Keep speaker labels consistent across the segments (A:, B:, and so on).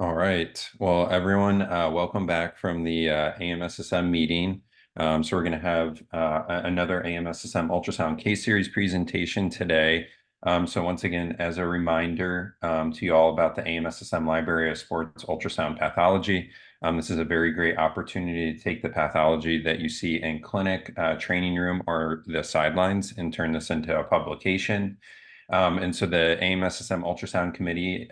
A: All right. Well, everyone, welcome back from the AMSSM meeting. So we're going to have another AMSSM ultrasound case series presentation today. So once again, as a reminder to you all about the AMSSM Library of Sports Ultrasound Pathology, this is a very great opportunity to take the pathology that you see in clinic, training room, or the sidelines and turn this into a publication. And so the AMSSM Ultrasound Committee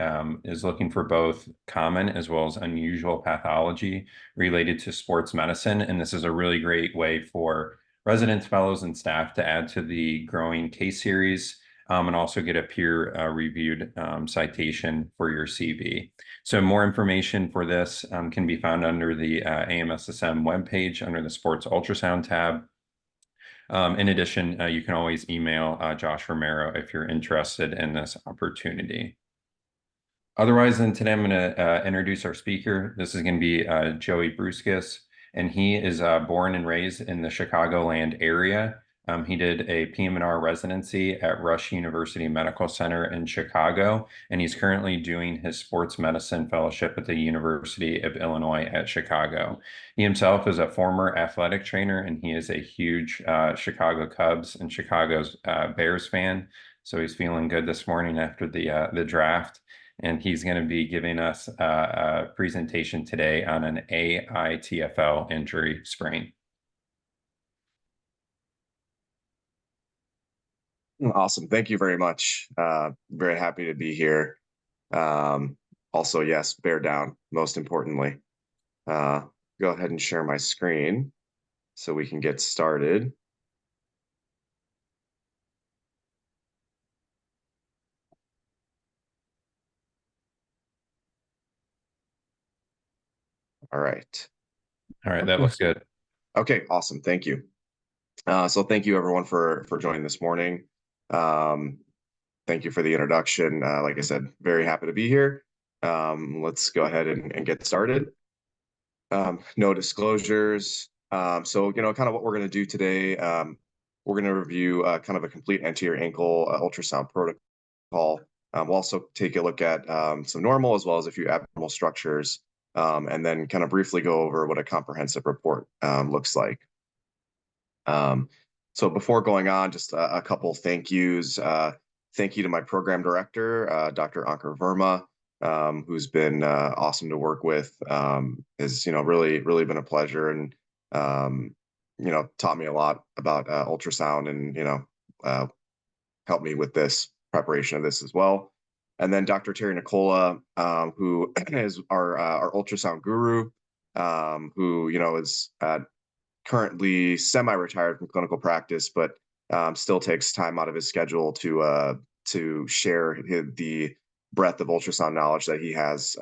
A: is looking for both common as well as unusual pathology related to sports medicine. And this is a really great way for residents, fellows, and staff to add to the growing case series and also get a peer-reviewed citation for your CV. So more information for this can be found under the AMSSM webpage under the Sports Ultrasound tab. In addition, you can always email Josh Romero if you're interested in this opportunity. Otherwise, then today I'm going to introduce our speaker. This is going to be Joey Brutzkus, and he is born and raised in the Chicagoland area. He did a PM&R residency at Rush University Medical Center in Chicago, and he's currently doing his sports medicine fellowship at the University of Illinois at Chicago. He himself is a former athletic trainer, and he is a huge Chicago Cubs and Chicago's Bears fan. So he's feeling good this morning after the draft. And he's going to be giving us a presentation today on an AITFL injury sprain.
B: Awesome. Thank you very much. Very happy to be here. Also, yes, bear down, most importantly. Go ahead and share my screen so we can get started. All right.
A: All right, that looks good.
B: Okay, awesome. Thank you. So thank you everyone for joining this morning. Thank you for the introduction. Like I said, very happy to be here. Let's go ahead and get started. No disclosures. So, kind of what we're going to do today, we're going to review kind of a complete anterior ankle ultrasound protocol. We'll also take a look at some normal as well as a few abnormal structures, and then kind of briefly go over what a comprehensive report looks like. So before going on, just a couple thank yous. Thank you to my program director, Dr. Ankur Verma, who's been awesome to work with. Has really been a pleasure, and taught me a lot about ultrasound, and helped me with this preparation of this as well. And then Dr. Terry Nicola, who is our ultrasound guru, who is currently semi-retired from clinical practice, but still takes time out of his schedule to share the breadth of ultrasound knowledge that he has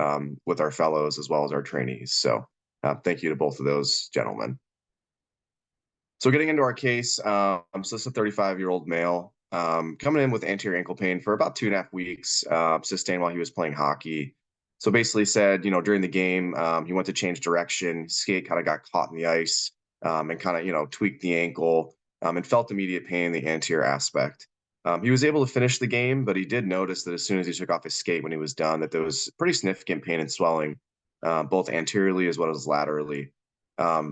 B: with our fellows as well as our trainees. So thank you to both of those gentlemen. So getting into our case, so this is a 35-year-old male coming in with anterior ankle pain for about 2.5 weeks, sustained while he was playing hockey. So basically said, during the game, he went to change direction, skate kind of got caught in the ice, and kind of, tweaked the ankle, and felt immediate pain in the anterior aspect. He was able to finish the game, but he did notice that as soon as he took off his skate when he was done, that there was pretty significant pain and swelling, both anteriorly as well as laterally.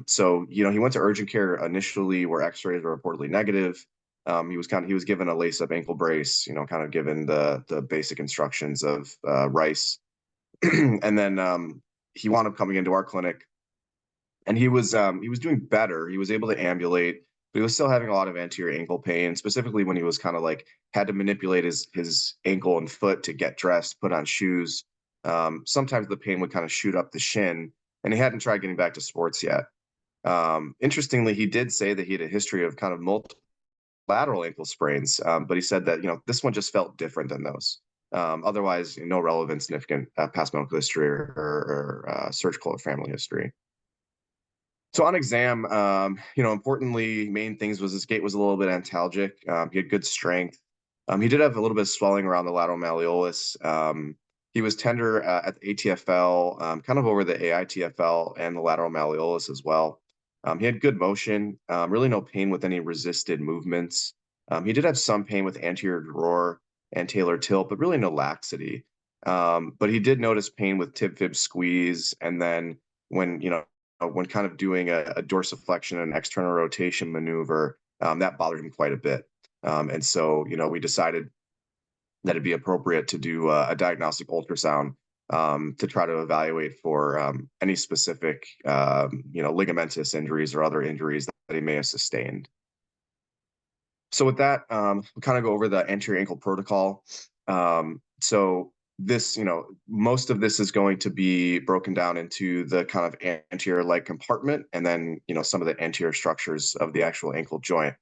B: So, he went to urgent care initially where x-rays were reportedly negative. He was given a lace-up ankle brace, kind of given the basic instructions of Rice. And then he wound up coming into our clinic, and he was doing better. He was able to ambulate, but he was still having a lot of anterior ankle pain, specifically when he was kind of like had to manipulate his ankle and foot to get dressed, put on shoes. Sometimes the pain would kind of shoot up the shin, and he hadn't tried getting back to sports yet. Interestingly, he did say that he had a history of kind of multiple lateral ankle sprains, but he said that this one just felt different than those. Otherwise, no relevant significant past medical history or surgical or family history. So on exam, importantly, main things was his gait was a little bit antalgic. He had good strength. He did have a little bit of swelling around the lateral malleolus. He was tender at the ATFL, kind of over the AITFL and the lateral malleolus as well. He had good motion, really no pain with any resisted movements. He did have some pain with anterior drawer and talar tilt, but really no laxity. But he did notice pain with tib-fib squeeze, and then when kind of doing a dorsiflexion and external rotation maneuver, that bothered him quite a bit. And so, we decided that it'd be appropriate to do a diagnostic ultrasound to try to evaluate for any specific, ligamentous injuries or other injuries that he may have sustained. So with that, we'll kind of go over the anterior ankle protocol. So this, most of this is going to be broken down into the kind of anterior leg compartment, and then, some of the anterior structures of the actual ankle joint.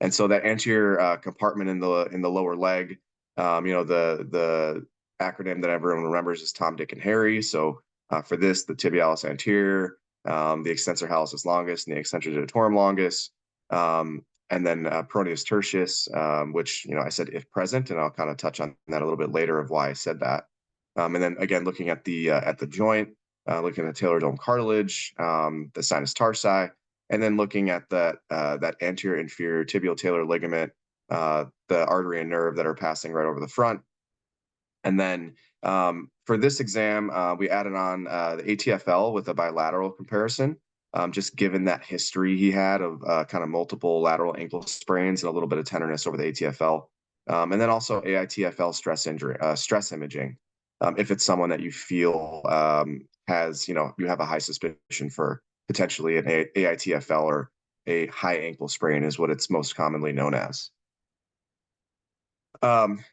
B: And so that anterior compartment in the lower leg, the acronym that everyone remembers is Tom, Dick, and Harry. So for this, the Tibialis Anterior, the Extensor Hallicus Longus, and the Extensor Digitorum Longus, and then Peroneus Tertius, which I said if present, and I'll kind of touch on that a little bit later of why I said that. And then again, looking at the joint, looking at the Talar Dome cartilage, the Sinus Tarsi, and then looking at that anterior inferior tibiotalar ligament, the artery and nerve that are passing right over the front. And then for this exam, we added on the ATFL with a bilateral comparison, just given that history he had of kind of multiple lateral ankle sprains and a little bit of tenderness over the ATFL. And then also AITFL stress imaging, if it's someone that you feel has, you have a high suspicion for potentially an AITFL, or a high ankle sprain is what it's most commonly known as.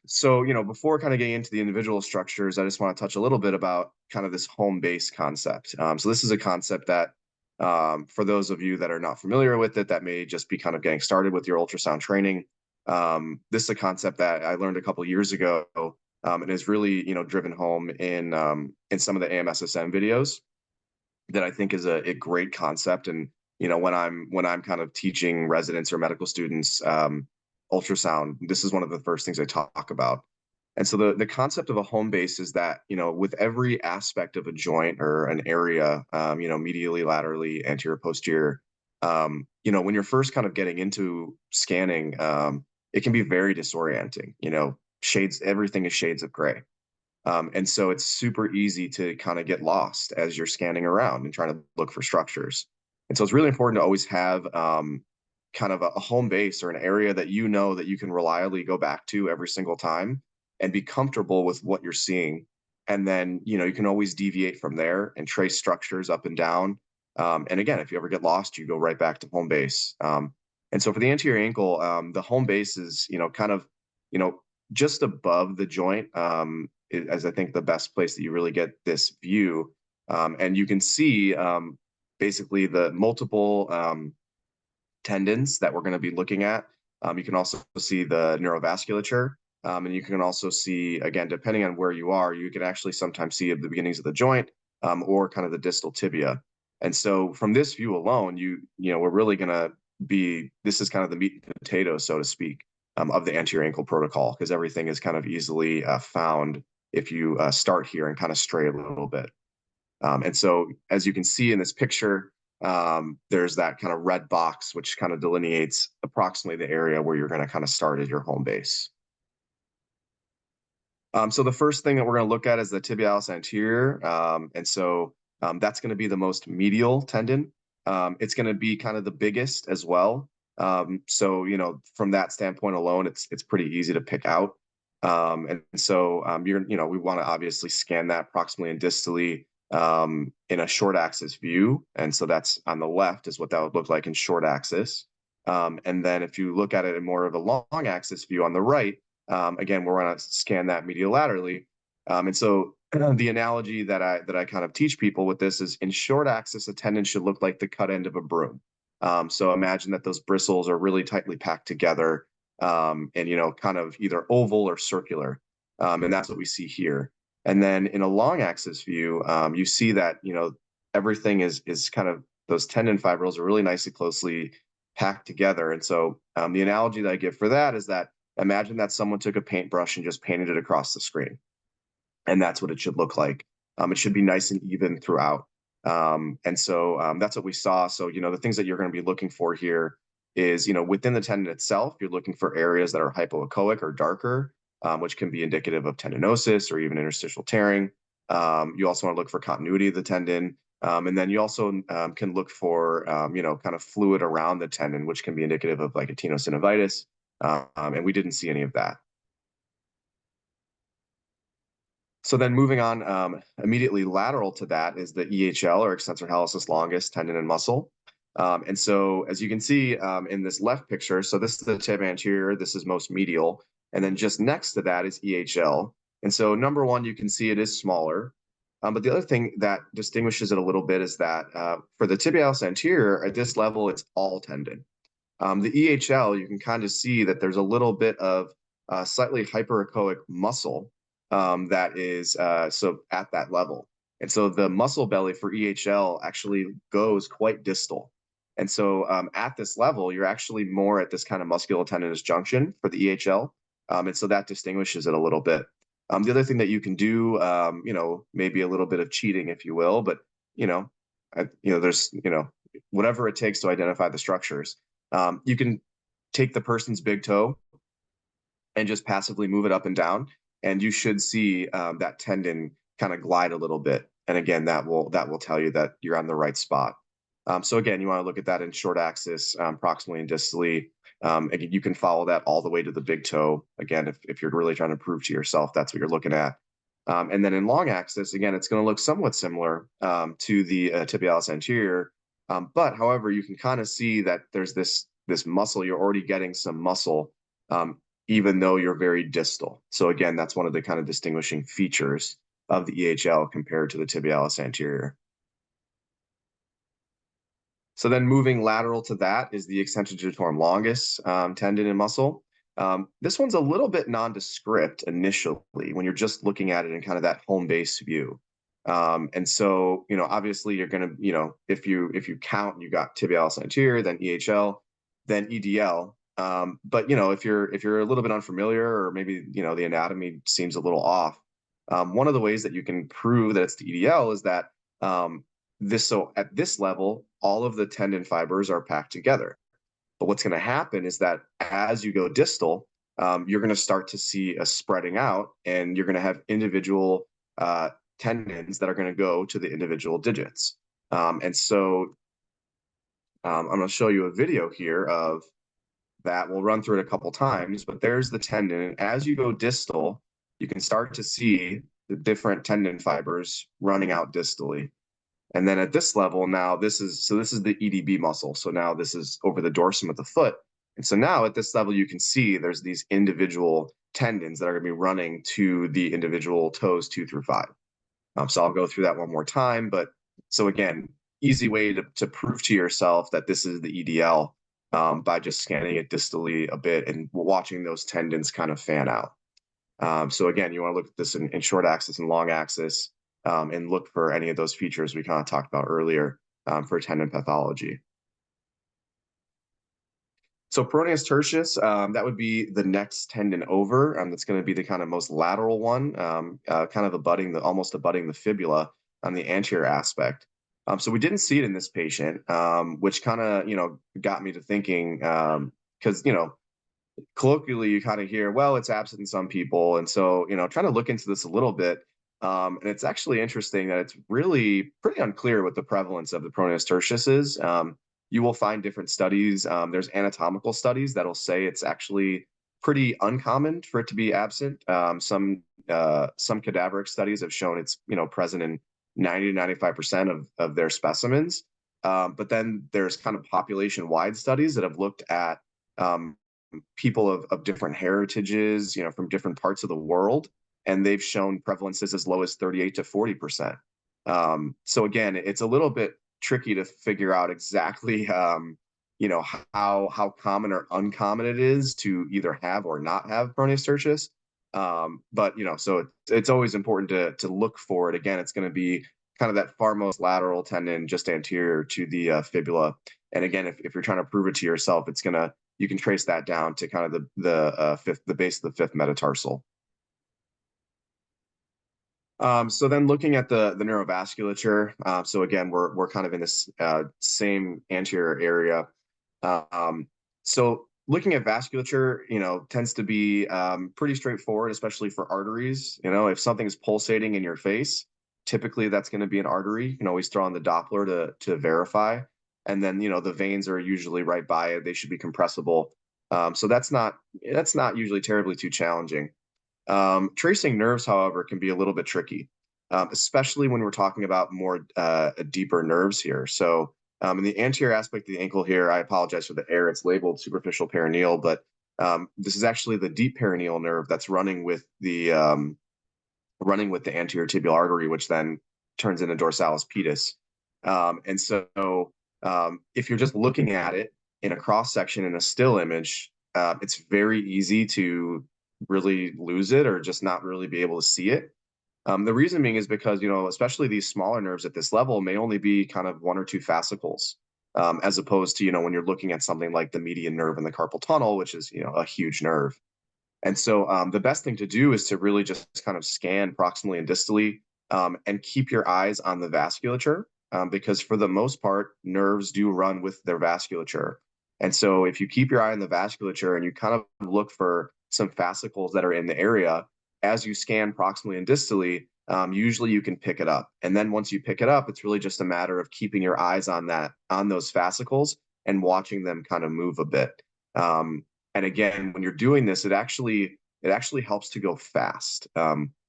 B: So, before kind of getting into the individual structures, I just want to touch a little bit about kind of this home base concept. So this is a concept that, for those of you that are not familiar with it, that may just be kind of getting started with your ultrasound training. This is a concept that I learned a couple of years ago, and is really, driven home in some of the AMSSM videos, that I think is a great concept. And, when I'm kind of teaching residents or medical students, ultrasound, this is one of the first things I talk about. And so the concept of a home base is that, with every aspect of a joint or an area, medially, laterally, anterior, posterior, when you're first kind of getting into scanning, it can be very disorienting. Everything is shades of gray. And so it's super easy to kind of get lost as you're scanning around and trying to look for structures. And so it's really important to always have kind of a home base, or an area that that you can reliably go back to every single time and be comfortable with what you're seeing. And then, you can always deviate from there and trace structures up and down. And again, if you ever get lost, you go right back to home base. And so for the anterior ankle, the home base is, kind of, just above the joint, as I think the best place that you really get this view. And you can see basically the multiple tendons that we're going to be looking at. You can also see the neurovasculature, and you can also see, again, depending on where you are, you can actually sometimes see the beginnings of the joint, or kind of the distal tibia. And so from this view alone, we're really going to this is kind of the meat and potatoes, so to speak, of the anterior ankle protocol, because everything is kind of easily found if you start here and kind of stray a little bit. And so as you can see in this picture, there's that kind of red box, which kind of delineates approximately the area where you're going to kind of start as your home base. So the first thing that we're going to look at is the tibialis anterior. And so that's going to be the most medial tendon. It's going to be kind of the biggest as well. So, from that standpoint alone, it's pretty easy to pick out. And so we want to obviously scan that proximally and distally in a short axis view. And so that's on the left is what that would look like in short axis. And then if you look at it in more of a long axis view on the right, again, we're going to scan that mediolaterally. And so the analogy that I kind of teach people with this is, in short axis, a tendon should look like the cut end of a broom. So imagine that those bristles are really tightly packed together, and kind of either oval or circular. And that's what we see here. And then in a long axis view, you see that everything is kind of, those tendon fibrils are really nicely closely packed together. And so the analogy that I give for that is that, imagine that someone took a paintbrush and just painted it across the screen. And that's what it should look like. It should be nice and even throughout. And so that's what we saw. So, the things that you're going to be looking for here is, within the tendon itself, you're looking for areas that are hypoechoic or darker. which can be indicative of tendinosis or even interstitial tearing. You also want to look for continuity of the tendon. And then you also can look for, kind of fluid around the tendon, which can be indicative of like a tenosynovitis. And we didn't see any of that. So then moving on, immediately lateral to that is the EHL, or extensor hallucis longus tendon and muscle. And so as you can see in this left picture, so this is the tibia anterior, this is most medial, and then just next to that is EHL. And so number one, you can see it is smaller. But the other thing that distinguishes it a little bit is that for the tibialis anterior, at this level, it's all tendon. The EHL, you can kind of see that there's a little bit of slightly hyperechoic muscle that is so at that level. And so the muscle belly for EHL actually goes quite distal. And so at this level, you're actually more at this kind of musculotendinous junction for the EHL. And so that distinguishes it a little bit. The other thing that you can do, maybe a little bit of cheating, if you will, but, there's, whatever it takes to identify the structures. You can take the person's big toe and just passively move it up and down, and you should see that tendon kind of glide a little bit. And again, that will tell you that you're on the right spot. So again, you want to look at that in short axis, proximally and distally. Again, you can follow that all the way to the big toe. Again, if you're really trying to prove to yourself, that's what you're looking at. And then in long axis, again, it's going to look somewhat similar to the tibialis anterior. But however, you can kind of see that there's this muscle. You're already getting some muscle, even though you're very distal. So again, that's one of the kind of distinguishing features of the EHL compared to the tibialis anterior. So then moving lateral to that is the extensor digitorum longus tendon and muscle. This one's a little bit nondescript initially when you're just looking at it in kind of that home base view. And so, obviously you're going to, if you count, you got tibialis anterior, then EHL, then EDL. But, if you're a little bit unfamiliar, or maybe, the anatomy seems a little off, one of the ways that you can prove that it's the EDL is that so at this level, all of the tendon fibers are packed together. But what's going to happen is that as you go distal, you're going to start to see a spreading out, and you're going to have individual tendons that are going to go to the individual digits. And so I'm going to show you a video here of that. We'll run through it a couple times, but there's the tendon. And as you go distal, you can start to see the different tendon fibers running out distally. And then at this level, now this is the EDB muscle. So now this is over the dorsum of the foot. And so now at this level, you can see there's these individual tendons that are going to be running to the individual toes 2 through 5. So I'll go through that one more time. But so again, easy way to prove to yourself that this is the EDL by just scanning it distally a bit and watching those tendons kind of fan out. So again, you want to look at this in short axis and long axis. And look for any of those features we kind of talked about earlier for tendon pathology. So peroneus tertius, that would be the next tendon over. That's going to be the kind of most lateral one, kind of almost abutting the fibula on the anterior aspect. So we didn't see it in this patient, which kind of, got me to thinking, because, colloquially you kind of hear, well, it's absent in some people. And so, trying to look into this a little bit. And it's actually interesting that it's really pretty unclear what the prevalence of the peroneus tertius is. You will find different studies. There's anatomical studies that'll say it's actually pretty uncommon for it to be absent. Some cadaveric studies have shown it's present in 90 to 95% of their specimens. But then there's kind of population-wide studies that have looked at people of different heritages, from different parts of the world. And they've shown prevalences as low as 38 to 40%. So again, it's a little bit tricky to figure out exactly, how common or uncommon it is to either have or not have peroneus tertius. But so it's always important to look for it. Again, it's going to be kind of that far most lateral tendon just anterior to the fibula. And again, if you're trying to prove it to yourself, you can trace that down to kind of the base of the fifth metatarsal. So then looking at the neurovasculature, so again, we're kind of in this same anterior area. So looking at vasculature, tends to be pretty straightforward, especially for arteries. If something's pulsating in your face, typically that's going to be an artery. You can always throw on the Doppler to verify. And then, the veins are usually right by it. They should be compressible. So that's not usually terribly too challenging. Tracing nerves, however, can be a little bit tricky, especially when we're talking about more deeper nerves here. So in the anterior aspect of the ankle here, I apologize for the error. It's labeled superficial perineal, but this is actually the deep perineal nerve that's running with the anterior tibial artery, which then turns into dorsalis pedis. And so if you're just looking at it in a cross section in a still image, it's very easy to really lose it or just not really be able to see it. The reason being is because, especially these smaller nerves at this level may only be kind of one or two fascicles, as opposed to, when you're looking at something like the median nerve in the carpal tunnel, which is, a huge nerve. And so the best thing to do is to really just kind of scan proximally and distally, and keep your eyes on the vasculature, because for the most part, nerves do run with their vasculature. And so if you keep your eye on the vasculature and you kind of look for some fascicles that are in the area, as you scan proximally and distally, usually you can pick it up. And then once you pick it up, it's really just a matter of keeping your eyes on those fascicles and watching them kind of move a bit. And again, when you're doing this, it actually helps to go fast,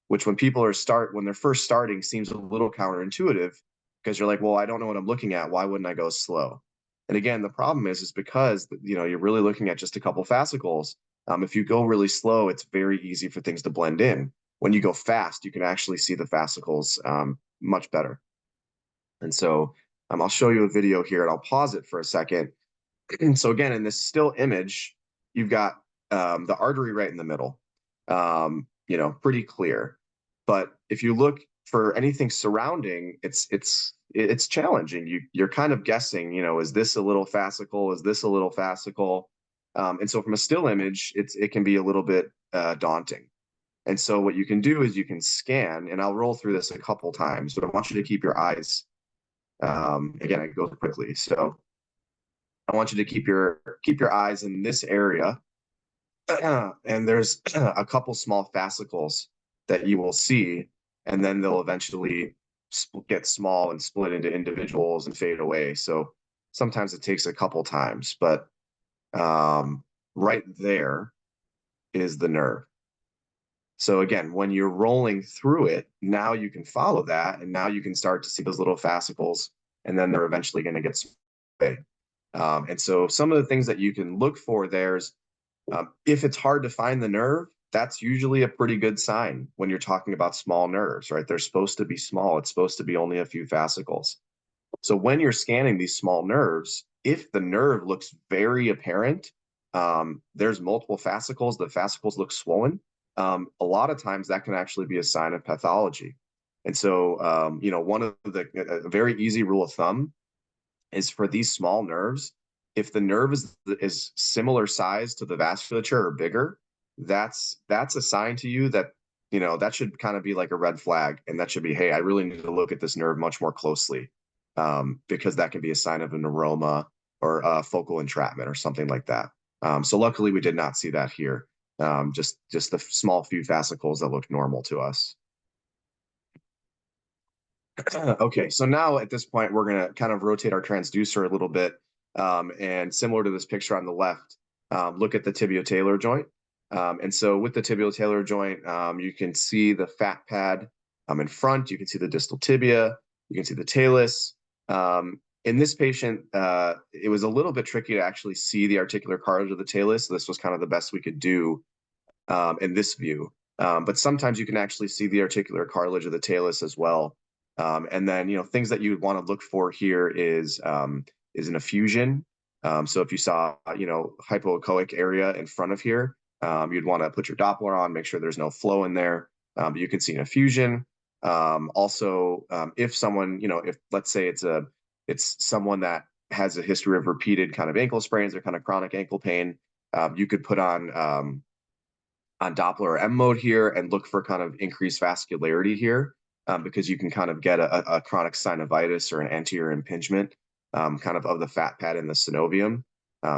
B: which when they're first starting seems a little counterintuitive, because you're like, well, I don't know what I'm looking at. Why wouldn't I go slow? And again, the problem is because you're really looking at just a couple fascicles. If you go really slow, it's very easy for things to blend in. When you go fast, you can actually see the fascicles much better. And so I'll show you a video here, and I'll pause it for a second. So again, in this still image, you've got the artery right in the middle, pretty clear. But if you look for anything surrounding, it's challenging. You're kind of guessing, is this a little fascicle? Is this a little fascicle? And so from a still image, it can be a little bit daunting. And so what you can do is you can scan, and I'll roll through this a couple times, but I want you to keep your eyes, again, it goes quickly. So I want you to keep your eyes in this area. And there's a couple small fascicles that you will see, and then they'll eventually get small and split into individuals and fade away. So sometimes it takes a couple times, but right there is the nerve. So again, when you're rolling through it, now you can follow that, and now you can start to see those little fascicles, and then they're eventually going to get away. And so some of the things that you can look for there's, if it's hard to find the nerve, that's usually a pretty good sign when you're talking about small nerves, right? They're supposed to be small. It's supposed to be only a few fascicles. So when you're scanning these small nerves, if the nerve looks very apparent, there's multiple fascicles, the fascicles look swollen, a lot of times that can actually be a sign of pathology. And so, one of a very easy rule of thumb is for these small nerves, if the nerve is similar size to the vasculature or bigger, that's a sign to you that, that should kind of be like a red flag. And that should be, hey, I really need to look at this nerve much more closely, because that can be a sign of a neuroma or a focal entrapment or something like that. So luckily we did not see that here. Just the small few fascicles that look normal to us. Okay, so now at this point, we're going to kind of rotate our transducer a little bit, and similar to this picture on the left, look at the tibiotalar joint. And so with the tibiotalar joint, you can see the fat pad in front. You can see the distal tibia. You can see the talus. In this patient, it was a little bit tricky to actually see the articular cartilage of the talus. So this was kind of the best we could do in this view. But sometimes you can actually see the articular cartilage of the talus as well. And then, things that you would want to look for here is an effusion. So if you saw, hypoechoic area in front of here, you'd want to put your Doppler on, make sure there's no flow in there. But you can see an effusion. Also, if someone, if let's say it's someone that has a history of repeated kind of ankle sprains or kind of chronic ankle pain, you could put on Doppler or M mode here and look for kind of increased vascularity here. Because you can kind of get a chronic synovitis or an anterior impingement, kind of the fat pad in the synovium.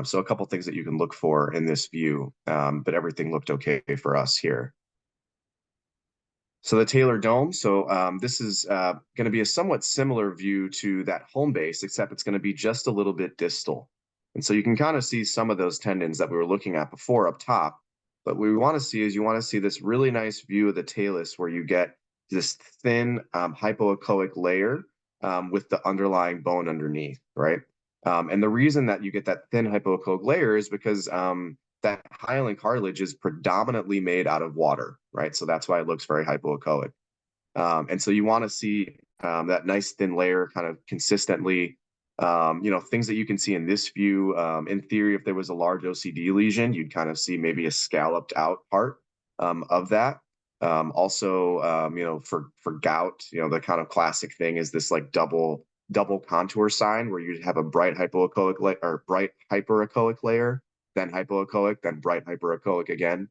B: So a couple things that you can look for in this view, but everything looked okay for us here. So the Talar Dome, so this is going to be a somewhat similar view to that home base, except it's going to be just a little bit distal. And so you can kind of see some of those tendons that we were looking at before up top. But what we want to see is you want to see this really nice view of the talus where you get this thin hypoechoic layer with the underlying bone underneath, right? And the reason that you get that thin hypoechoic layer is because that hyaline cartilage is predominantly made out of water, right? So that's why it looks very hypoechoic. And so you want to see that nice thin layer kind of consistently, things that you can see in this view. In theory, if there was a large OCD lesion, you'd kind of see maybe a scalloped out part of that. For gout, the kind of classic thing is this like double contour sign where you'd have a bright hypoechoic or bright hyperechoic layer, then hypoechoic, then bright hyperechoic again.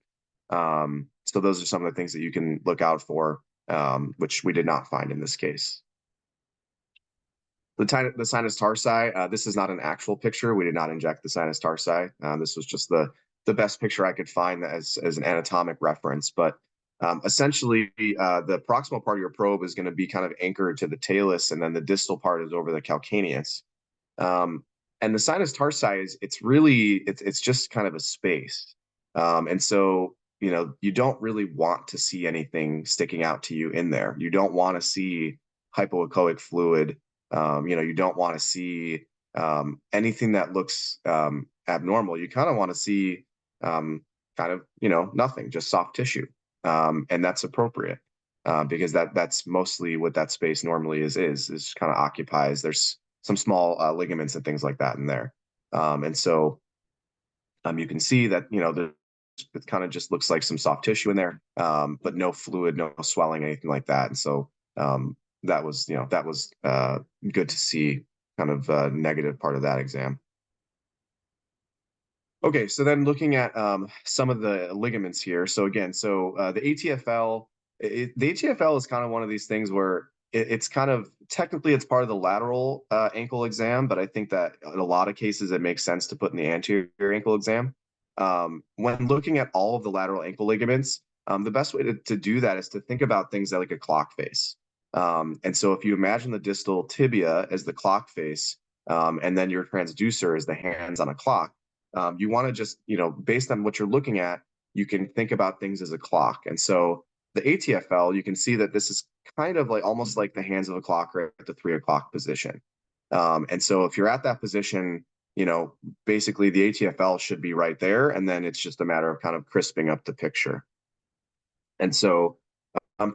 B: So those are some of the things that you can look out for, which we did not find in this case. The sinus tarsi, this is not an actual picture. We did not inject the sinus tarsi. This was just the best picture I could find as an anatomic reference. But essentially, the proximal part of your probe is going to be kind of anchored to the talus, and then the distal part is over the calcaneus. And the sinus tarsi it's just kind of a space. And so, you don't really want to see anything sticking out to you in there. You don't want to see hypoechoic fluid. You don't want to see anything that looks abnormal. You kind of want to see nothing, just soft tissue. And that's appropriate because that's mostly what that space normally is kind of occupies. There's some small ligaments and things like that in there. And so you can see that, it kind of just looks like some soft tissue in there, but no fluid, no swelling, anything like that. And so that was good to see, kind of negative part of that exam. Okay, so then looking at some of the ligaments here. So again, the ATFL, the ATFL is kind of one of these things where it's kind of technically it's part of the lateral ankle exam, but I think that in a lot of cases it makes sense to put in the anterior ankle exam. When looking at all of the lateral ankle ligaments, the best way to do that is to think about things like a clock face. And so if you imagine the distal tibia as the clock face, and then your transducer is the hands on a clock, you want to just, based on what you're looking at, you can think about things as a clock. And so the ATFL, you can see that this is kind of like almost like the hands of a clock right at the 3 o'clock position. And so if you're at that position, basically the ATFL should be right there. And then it's just a matter of kind of crisping up the picture. And so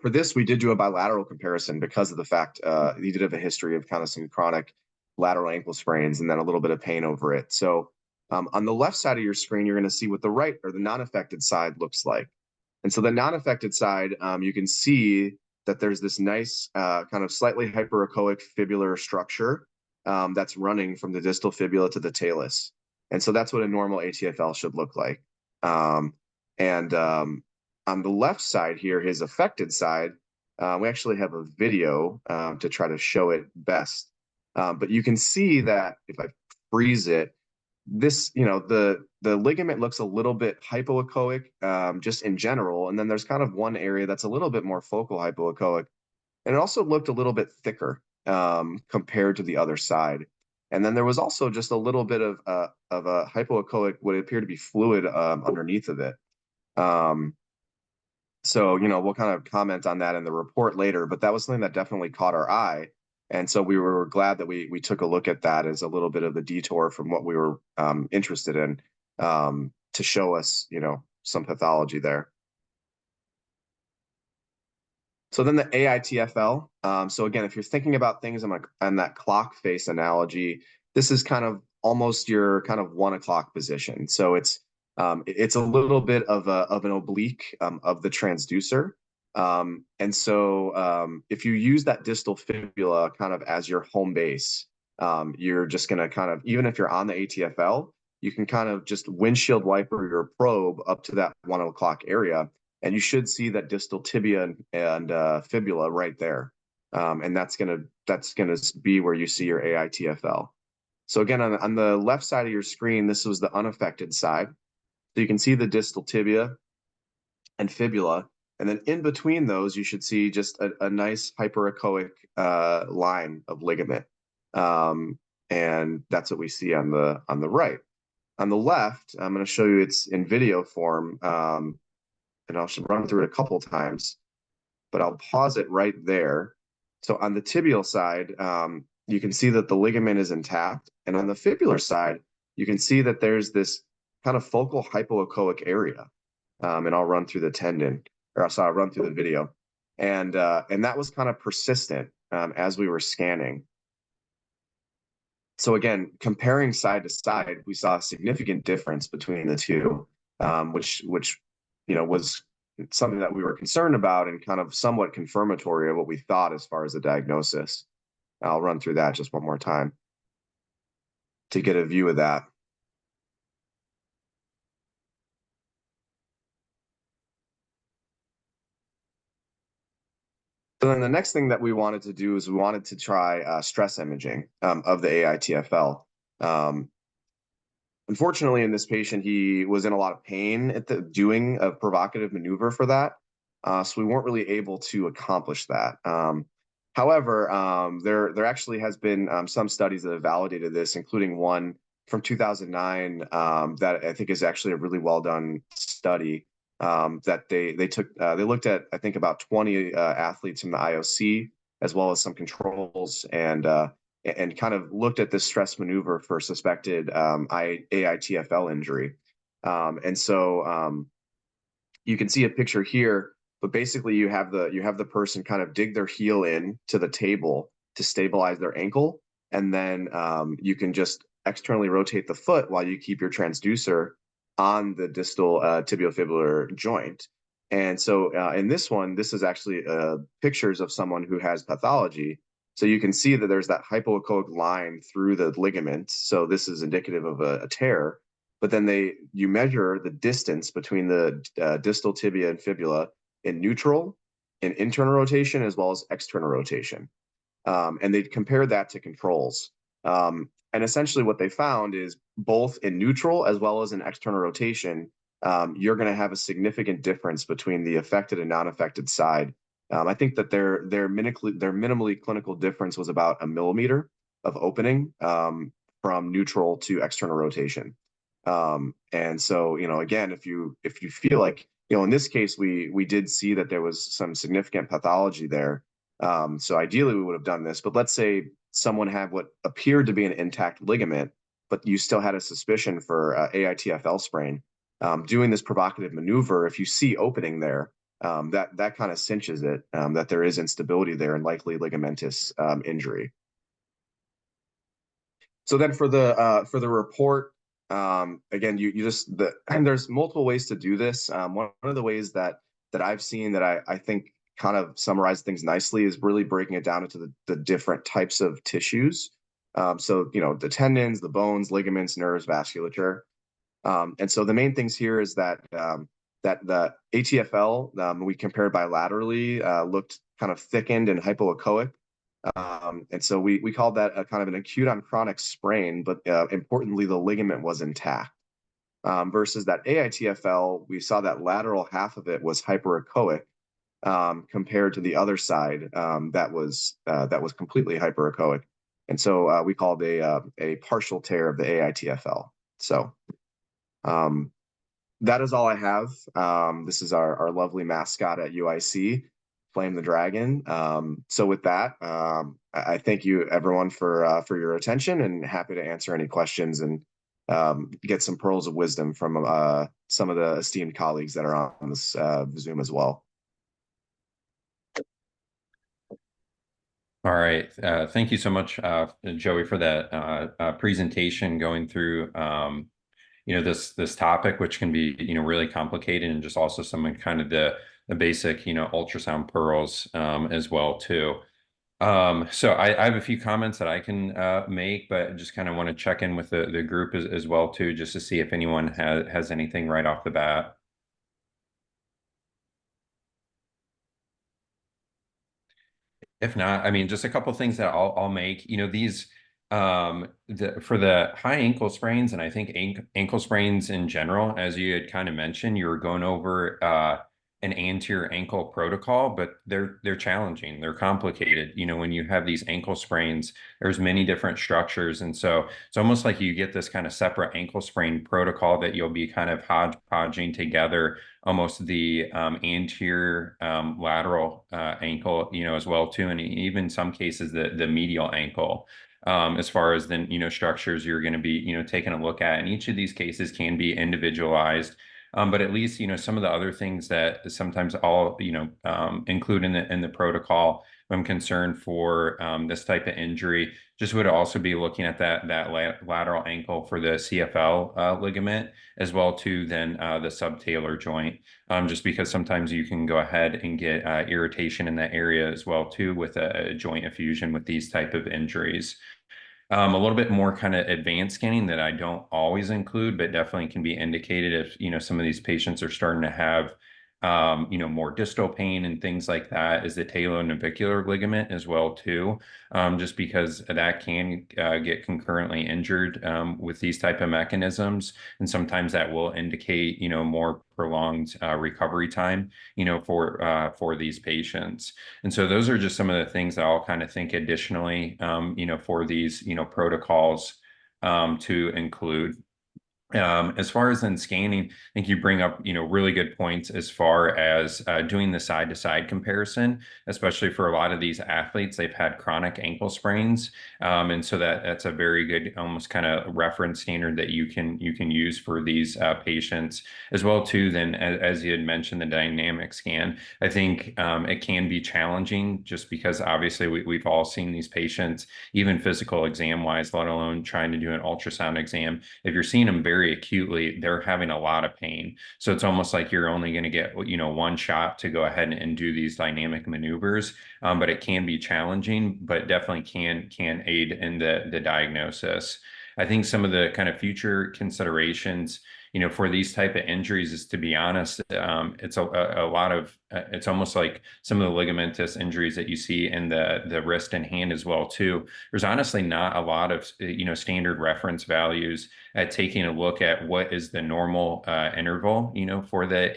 B: for this, we did do a bilateral comparison because of the fact he did have a history of kind of some chronic lateral ankle sprains and then a little bit of pain over it. So on the left side of your screen, you're going to see what the right or the non-affected side looks like. And so the non-affected side, you can see that there's this nice kind of slightly hyperechoic fibular structure that's running from the distal fibula to the talus. And so that's what a normal ATFL should look like. On the left side here, his affected side, we actually have a video to try to show it best. But you can see that if I freeze it, this, the ligament looks a little bit hypoechoic just in general. And then there's kind of one area that's a little bit more focal hypoechoic. And it also looked a little bit thicker compared to the other side. And then there was also just a little bit of a hypoechoic, what appeared to be fluid underneath of it. So, we'll kind of comment on that in the report later, but that was something that definitely caught our eye. And so we were glad that we took a look at that as a little bit of a detour from what we were interested in to show us, some pathology there. So then the AITFL. So again, if you're thinking about things on that clock face analogy, this is kind of almost your kind of 1 o'clock position. So it's a little bit of an oblique of the transducer. And so if you use that distal fibula kind of as your home base, you're just going to kind of, even if you're on the ATFL, you can kind of just windshield wiper your probe up to that 1 o'clock area. And you should see that distal tibia and fibula right there. And that's gonna be where you see your AITFL. So again, on the left side of your screen, this was the unaffected side. So you can see the distal tibia and fibula. And then in between those, you should see just a nice hyperechoic line of ligament. And that's what we see on the right. On the left, I'm going to show you it's in video form, and I'll run through it a couple times, but I'll pause it right there. So on the tibial side, you can see that the ligament is intact. And on the fibular side, you can see that there's this kind of focal hypoechoic area. And I'll run through the tendon, or sorry, I'll run through the video. And that was kind of persistent as we were scanning. So again, comparing side to side, we saw a significant difference between the two, which was something that we were concerned about and kind of somewhat confirmatory of what we thought as far as the diagnosis. I'll run through that just one more time to get a view of that. So then the next thing that we wanted to do is we wanted to try stress imaging of the AITFL. Unfortunately, in this patient, he was in a lot of pain at the doing a provocative maneuver for that. So we weren't really able to accomplish that. However, there actually has been some studies that have validated this, including one from 2009 that I think is actually a really well done study that they looked at, I think, about 20 athletes from the IOC as well as some controls and kind of looked at this stress maneuver for suspected AITFL injury. And so you can see a picture here, but basically you have the person kind of dig their heel in to the table to stabilize their ankle, and then you can just externally rotate the foot while you keep your transducer on the distal tibiofibular joint. And so in this one, this is actually pictures of someone who has pathology. So you can see that there's that hypoechoic line through the ligament. So this is indicative of a tear. But then you measure the distance between the distal tibia and fibula in neutral, in internal rotation, as well as external rotation. And they compared that to controls. And essentially what they found is both in neutral as well as in external rotation, you're going to have a significant difference between the affected and non-affected side. I think that their minimally clinical difference was about 1 millimeter of opening from neutral to external rotation. And so, again, if you feel like, in this case, we did see that there was some significant pathology there. So ideally we would have done this, but let's say someone had what appeared to be an intact ligament, but you still had a suspicion for AITFL sprain. Doing this provocative maneuver, if you see opening there, that kind of cinches it, that there is instability there and likely ligamentous injury. So then for the report, again, and there's multiple ways to do this. One of the ways that I've seen that I think kind of summarize things nicely is really breaking it down into the different types of tissues. So, the tendons, the bones, ligaments, nerves, vasculature. And so the main things here is that the ATFL, we compared bilaterally, looked kind of thickened and hypoechoic. And so we called that a kind of an acute on chronic sprain, but importantly, the ligament was intact. Versus that AITFL, we saw that lateral half of it was hyperechoic compared to the other side that was completely hyperechoic. And so we called a partial tear of the AITFL. So that is all I have. This is our lovely mascot at UIC, Flame the Dragon. So with that, I thank you everyone for your attention, and happy to answer any questions and get some pearls of wisdom from some of the esteemed colleagues that are on this Zoom as well.
A: All right. Thank you so much, Joey, for that presentation going through this topic, which can be really complicated, and just also some kind of the basic ultrasound pearls as well too. So I have a few comments that I can make, but just kind of want to check in with the group as well too, just to see if anyone has anything right off the bat. If not, I mean, just a couple things that I'll make. These For the high ankle sprains, and I think ankle sprains in general, as you had kind of mentioned, you were going over an anterior ankle protocol, but they're challenging, they're complicated. You know, when you have these ankle sprains, there's many different structures, and so it's almost like you get this kind of separate ankle sprain protocol that you'll be kind of hodgepodging together, almost the anterior lateral ankle, you know, as well too, and even some cases the medial ankle, as far as then, you know, structures you're going to be, you know, taking a look at. And each of these cases can be individualized. But at least, you know, some of the other things that sometimes I'll, you know, include in the protocol, I'm concerned for this type of injury, just would also be looking at that lateral ankle for the CFL ligament, as well too then the subtalar joint, just because sometimes you can go ahead and get irritation in that area as well too with a joint effusion with these type of injuries. A little bit more kind of advanced scanning that I don't always include, but definitely can be indicated if, you know, some of these patients are starting to have, you know, more distal pain and things like that, is the talonavicular ligament as well too, just because that can get concurrently injured with these type of mechanisms, and sometimes that will indicate, you know, more prolonged recovery time, you know, for these patients. And so those are just some of the things that I'll kind of think additionally, you know, for these, you know, protocols to include. As far as then scanning, I think you bring up, you know, really good points as far as doing the side-to-side comparison, especially for a lot of these athletes. They've had chronic ankle sprains, and so that's a very good, almost kind of reference standard that you can use for these patients as well too. Then, as you had mentioned, the dynamic scan, I think it can be challenging just because obviously we've all seen these patients, even physical exam wise, let alone trying to do an ultrasound exam. If you're seeing them very acutely, they're having a lot of pain. So it's almost like you're only going to get, you know, one shot to go ahead and do these dynamic maneuvers. But it can be challenging, but definitely can aid in the diagnosis. I think some of the kind of future considerations, you know, for these type of injuries is, to be honest, it's a lot of, it's almost like some of the ligamentous injuries that you see in the wrist and hand as well too. There's honestly not a lot of, you know, standard reference values at taking a look at what is the normal interval, you know, for the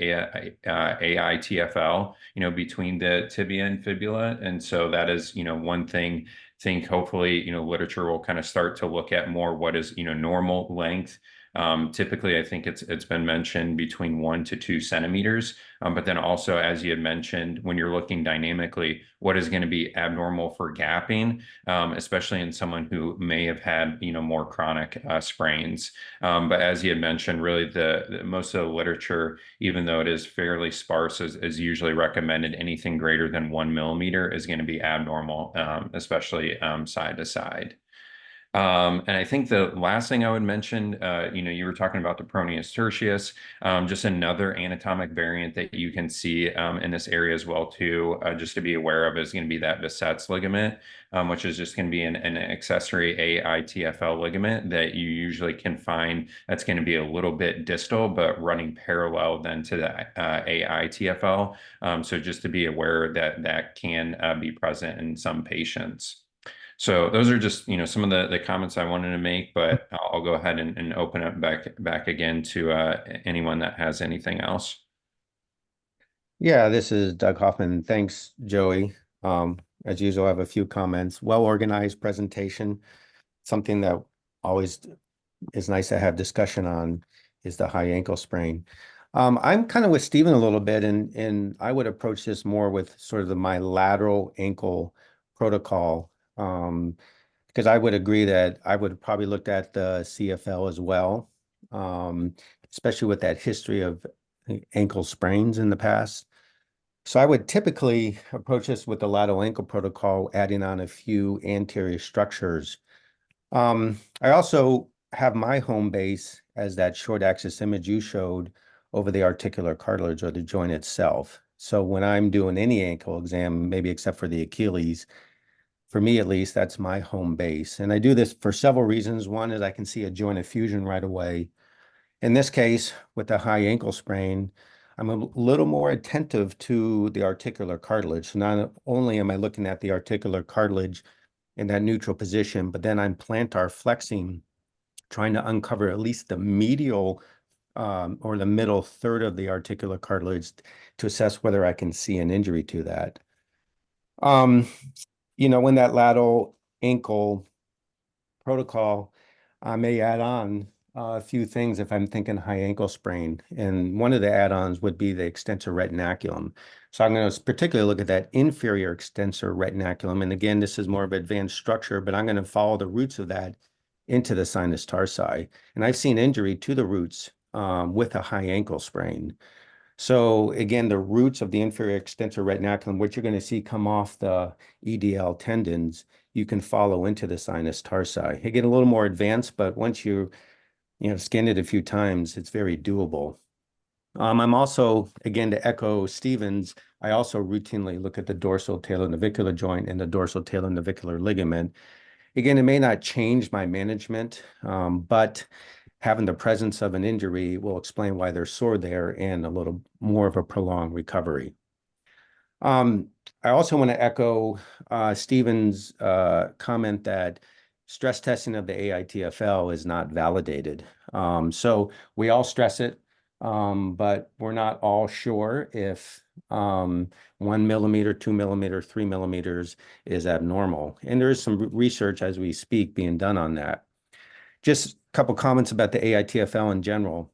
A: AITFL, you know, between the tibia and fibula. And so that is, you know, one thing. Think hopefully, you know, literature will kind of start to look at more what is, you know, normal length. Typically, I think it's been mentioned between 1 to 2 centimeters. But then also, as you had mentioned, when you're looking dynamically, what is going to be abnormal for gapping, especially in someone who may have had, you know, more chronic sprains. But as you had mentioned, really the most of the literature, even though it is fairly sparse, is usually recommended anything greater than 1 millimeter is going to be abnormal, especially side to side. And I think the last thing I would mention, you know, you were talking about the peroneus tertius, just another anatomic variant that you can see in this area as well too, just to be aware of, is going to be that Bisset's ligament, which is just going to be an accessory AITFL ligament that you usually can find that's going to be a little bit distal, but running parallel then to the AITFL. So just to be aware that that can be present in some patients. So those are just, you know, some of the comments I wanted to make, but I'll go ahead and open it back again to anyone that has anything else.
C: Yeah, this is Doug Hoffman. Thanks, Joey. As usual, I have a few comments. Well-organized presentation. Something that always is nice to have discussion on is the high ankle sprain. I'm kind of with Stephen a little bit, and I would approach this more with sort of my lateral ankle protocol, because I would agree that I would probably looked at the CFL as well, especially with that history of ankle sprains in the past. So I would typically approach this with the lateral ankle protocol, adding on a few anterior structures. I also have my home base as that short axis image you showed over the articular cartilage or the joint itself. So when I'm doing any ankle exam, maybe except for the Achilles, for me at least, that's my home base. And I do this for several reasons. One is I can see a joint effusion right away. In this case, with the high ankle sprain, I'm a little more attentive to the articular cartilage. So not only am I looking at the articular cartilage in that neutral position, but then I'm plantar flexing, trying to uncover at least the medial or the middle third of the articular cartilage to assess whether I can see an injury to that. In that lateral ankle protocol, I may add on a few things if I'm thinking high ankle sprain. And one of the add-ons would be the extensor retinaculum. So I'm going to particularly look at that inferior extensor retinaculum. And again, this is more of advanced structure, but I'm going to follow the roots of that into the sinus tarsi. And I've seen injury to the roots with a high ankle sprain. So again, the roots of the inferior extensor retinaculum, what you're going to see come off the EDL tendons, you can follow into the sinus tarsi. It get a little more advanced, but once you scan it a few times, it's very doable. I'm also, again, to echo Stevens, I also routinely look at the dorsal talonavicular joint and the dorsal talonavicular ligament. Again, it may not change my management, but having the presence of an injury will explain why they're sore there and a little more of a prolonged recovery. I also want to echo Stephen's comment that stress testing of the AITFL is not validated. So we all stress it, but we're not all sure if 1 millimeter, 2 millimeter, 3 millimeters is abnormal. And there is some research as we speak being done on that. Just a couple comments about the AITFL in general.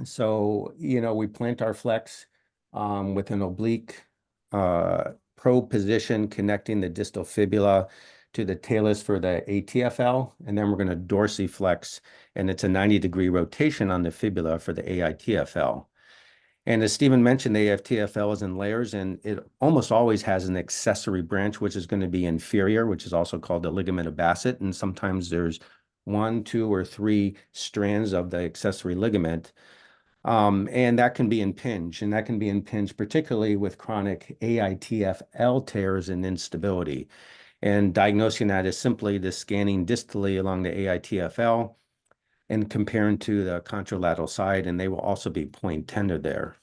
C: So, we plantar flex with an oblique probe position connecting the distal fibula to the talus for the ATFL, and then we're going to dorsiflex, and it's a 90-degree rotation on the fibula for the AITFL. And as Stephen mentioned, the AITFL is in layers, and it almost always has an accessory branch, which is going to be inferior, which is also called the ligament of Bassett, and sometimes there's 1, 2, or 3 strands of the accessory ligament. And that can be impinged, and that can be impinged particularly with chronic AITFL tears and instability. And diagnosing that is simply the scanning distally along the AITFL and comparing to the contralateral side, and they will also be point tender there.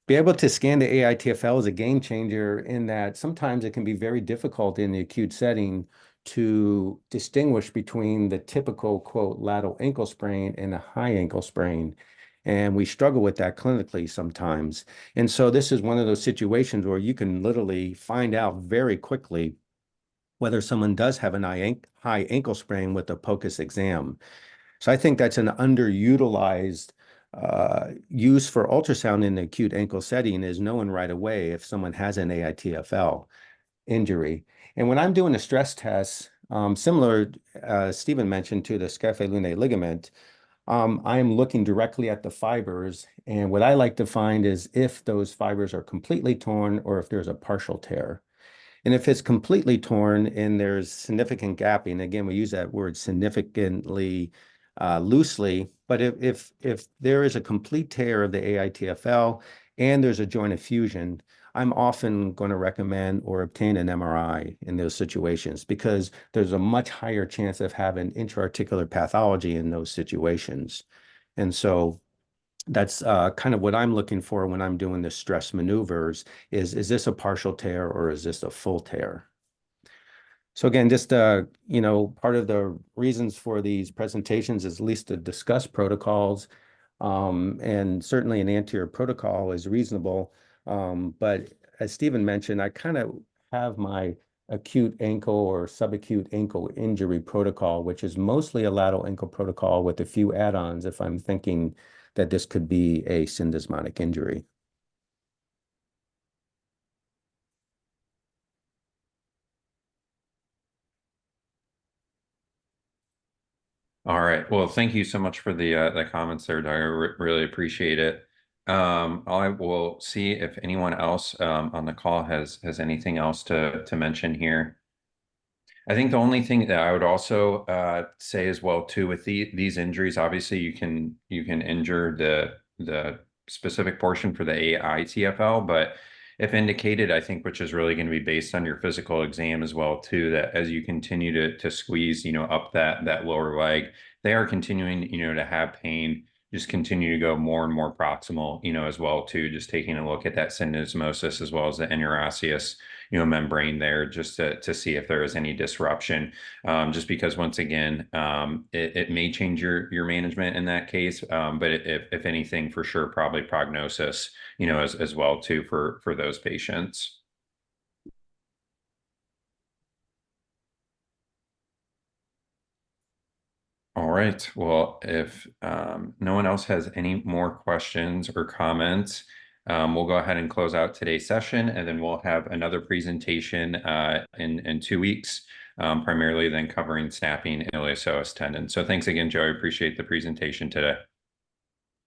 C: Be able to scan the AITFL is a game changer in that sometimes it can be very difficult in the acute setting to distinguish between the typical, quote, lateral ankle sprain and a high ankle sprain. And we struggle with that clinically sometimes. And so this is one of those situations where you can literally find out very quickly whether someone does have a high ankle sprain with a POCUS exam. So I think that's an underutilized use for ultrasound in the acute ankle setting is knowing right away if someone has an AITFL injury. And when I'm doing a stress test, similar, Stephen mentioned, to the scapulae lunae ligament, I'm looking directly at the fibers. And what I like to find is if those fibers are completely torn or if there's a partial tear. And if it's completely torn and there's significant gapping, again, we use that word significantly loosely, but if there is a complete tear of the AITFL and there's a joint effusion, I'm often going to recommend or obtain an MRI in those situations because there's a much higher chance of having intra-articular pathology in those situations. And so that's kind of what I'm looking for when I'm doing the stress maneuvers is this a partial tear or is this a full tear? So again, just, part of the reasons for these presentations is at least to discuss protocols. And certainly an anterior protocol is reasonable. But as Stephen mentioned, I kind of have my acute ankle or subacute ankle injury protocol, which is mostly a lateral ankle protocol with a few add-ons if I'm thinking that this could be a syndesmotic injury.
A: All right. Well, thank you so much for the comments there, Doug. I really appreciate it. I will see if anyone else on the call has anything else to mention here. I think the only thing that I would also say as well too with these injuries, obviously you can injure the specific portion for the AITFL, but if indicated, I think which is really going to be based on your physical exam as well too, that as you continue to squeeze, up that lower leg, they are continuing, to have pain, just continue to go more and more proximal, as well too, just taking a look at that syndesmosis as well as the interosseous, membrane there just to see if there is any disruption. Just because once again, it may change your management in that case, but if anything, for sure, probably prognosis, as well too for those patients. All right. Well, if no one else has any more questions or comments, we'll go ahead and close out today's session, and then we'll have another presentation in 2 weeks, primarily then covering snapping iliopsoas tendon. So thanks again, Joe. I appreciate the presentation today.